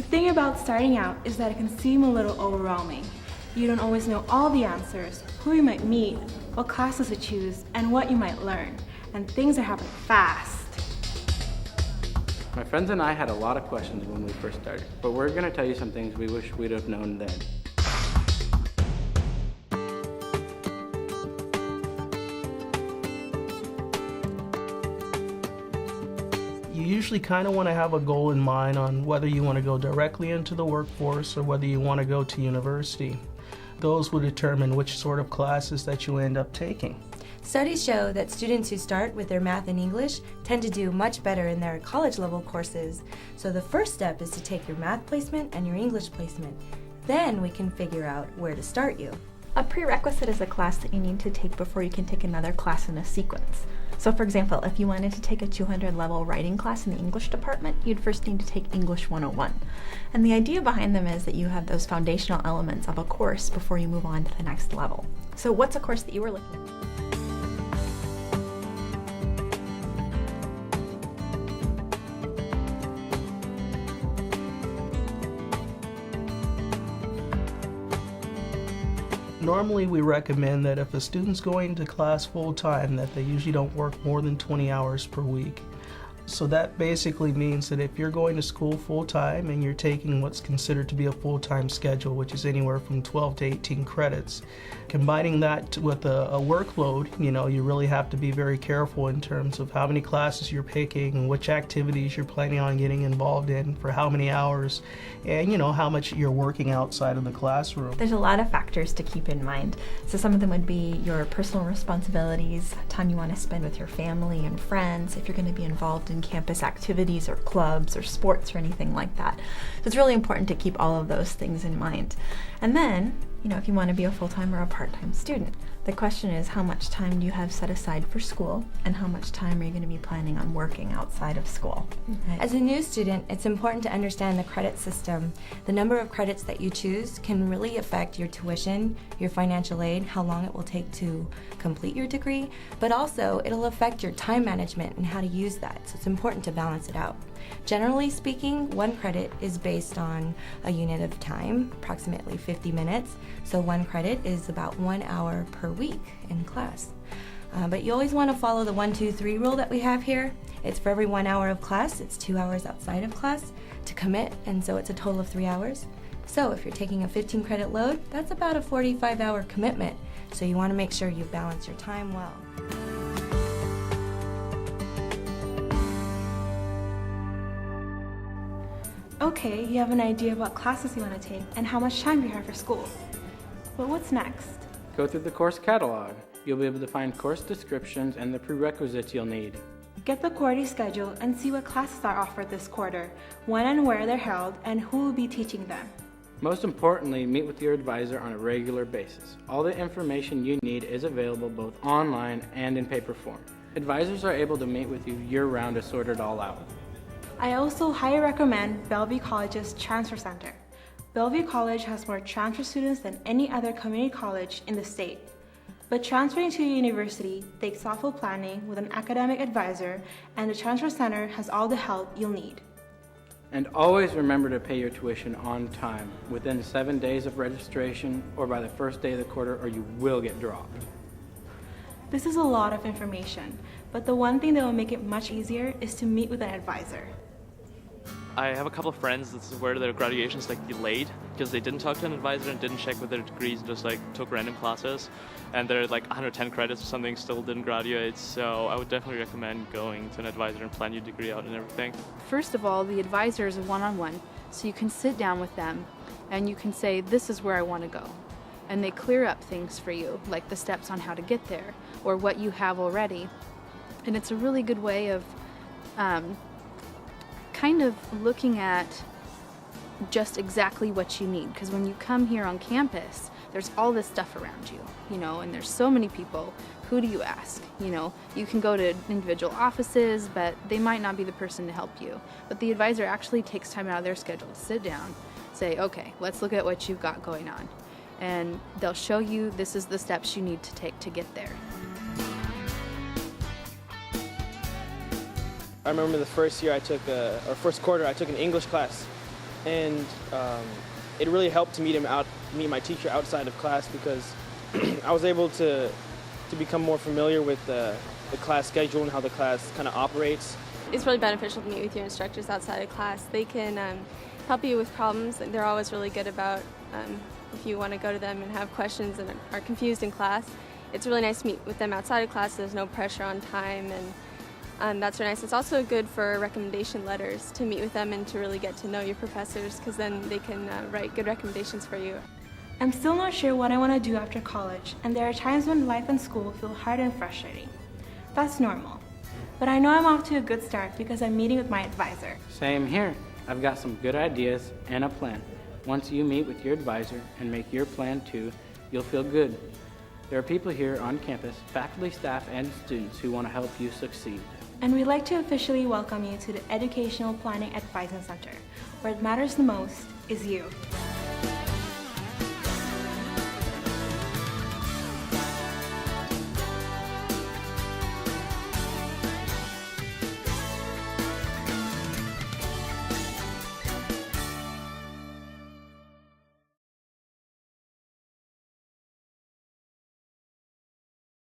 thing about starting out is that it can seem a little overwhelming. You don't always know all the answers, who you might meet, what classes to choose, and what you might learn. And things are happening fast. My friends and I had a lot of questions when we first started, but we're going to tell you some things we wish we'd have known then. You usually kind of want to have a goal in mind on whether you want to go directly into the workforce or whether you want to go to university. Those will determine which sort of classes that you end up taking. Studies show that students who start with their math and English tend to do much better in their college-level courses. So the first step is to take your math placement and your English placement. Then we can figure out where to start you. A prerequisite is a class that you need to take before you can take another class in a sequence. So for example, if you wanted to take a 200 level writing class in the English department, you'd first need to take English 101. And the idea behind them is that you have those foundational elements of a course before you move on to the next level. So what's a course that you were looking at? Normally we recommend that if a student's going to class full-time that they usually don't work more than 20 hours per week. So that basically means that if you're going to school full-time and you're taking what's considered to be a full-time schedule, which is anywhere from 12 to 18 credits, combining that with a workload, you really have to be very careful in terms of how many classes you're picking and which activities you're planning on getting involved in for how many hours, and how much you're working outside of the classroom. There's a lot of factors to keep in mind. So some of them would be your personal responsibilities, time you want to spend with your family and friends, if you're going to be involved in campus activities or clubs or sports or anything like that. So it's really important to keep all of those things in mind. And then, if you want to be a full-time or a part-time student, the question is how much time do you have set aside for school and how much time are you going to be planning on working outside of school? Right? As a new student, it's important to understand the credit system. The number of credits that you choose can really affect your tuition, your financial aid, how long it will take to complete your degree, but also it'll affect your time management and how to use that. So it's important to balance it out. Generally speaking, one credit is based on a unit of time, approximately 50 minutes. So one credit is about 1 hour per week in class. But you always want to follow the 1, 2, 3 rule that we have here. It's for every 1 hour of class, it's 2 hours outside of class to commit, and so it's a total of 3 hours. So if you're taking a 15 credit load, that's about a 45-hour commitment. So you want to make sure you balance your time well. Okay, you have an idea of what classes you want to take and how much time you have for school. But what's next? Go through the course catalog. You'll be able to find course descriptions and the prerequisites you'll need. Get the quarterly schedule and see what classes are offered this quarter, when and where they're held, and who will be teaching them. Most importantly, meet with your advisor on a regular basis. All the information you need is available both online and in paper form. Advisors are able to meet with you year-round to sort it all out. I also highly recommend Bellevue College's Transfer Center. Bellevue College has more transfer students than any other community college in the state. But transferring to a university takes thoughtful planning with an academic advisor, and the Transfer Center has all the help you'll need. And always remember to pay your tuition on time, within 7 days of registration or by the first day of the quarter, or you will get dropped. This is a lot of information, but the one thing that will make it much easier is to meet with an advisor. I have a couple of friends, this is where their graduations delayed because they didn't talk to an advisor and didn't check with their degrees, just took random classes, and they're 110 credits or something, still didn't graduate. So I would definitely recommend going to an advisor and plan your degree out and everything. First of all, the advisor is a one-on-one, so you can sit down with them and you can say, this is where I want to go. And they clear up things for you, like the steps on how to get there or what you have already. And it's a really good way of kind of looking at just exactly what you need, because when you come here on campus there's all this stuff around you, and there's so many people. Who do you ask? You can go to individual offices, but they might not be the person to help you. But the advisor actually takes time out of their schedule to sit down, say, okay, let's look at what you've got going on, and they'll show you this is the steps you need to take to get there. I remember the first year I took, or first quarter, I took an English class. and it really helped to meet my teacher outside of class, because I was able to become more familiar with the class schedule and how the class kind of operates. It's really beneficial to meet with your instructors outside of class. They can help you with problems. They're always really good about if you want to go to them and have questions and are confused in class. It's really nice to meet with them outside of class. There's no pressure on time, and that's really nice. It's also good for recommendation letters, to meet with them and to really get to know your professors, because then they can write good recommendations for you. I'm still not sure what I want to do after college, and there are times when life in school feel hard and frustrating. That's normal. But I know I'm off to a good start because I'm meeting with my advisor. Same here. I've got some good ideas and a plan. Once you meet with your advisor and make your plan too, you'll feel good. There are people here on campus, faculty, staff, and students who want to help you succeed. And we'd like to officially welcome you to the Educational Planning Advising Center, where it matters the most is you.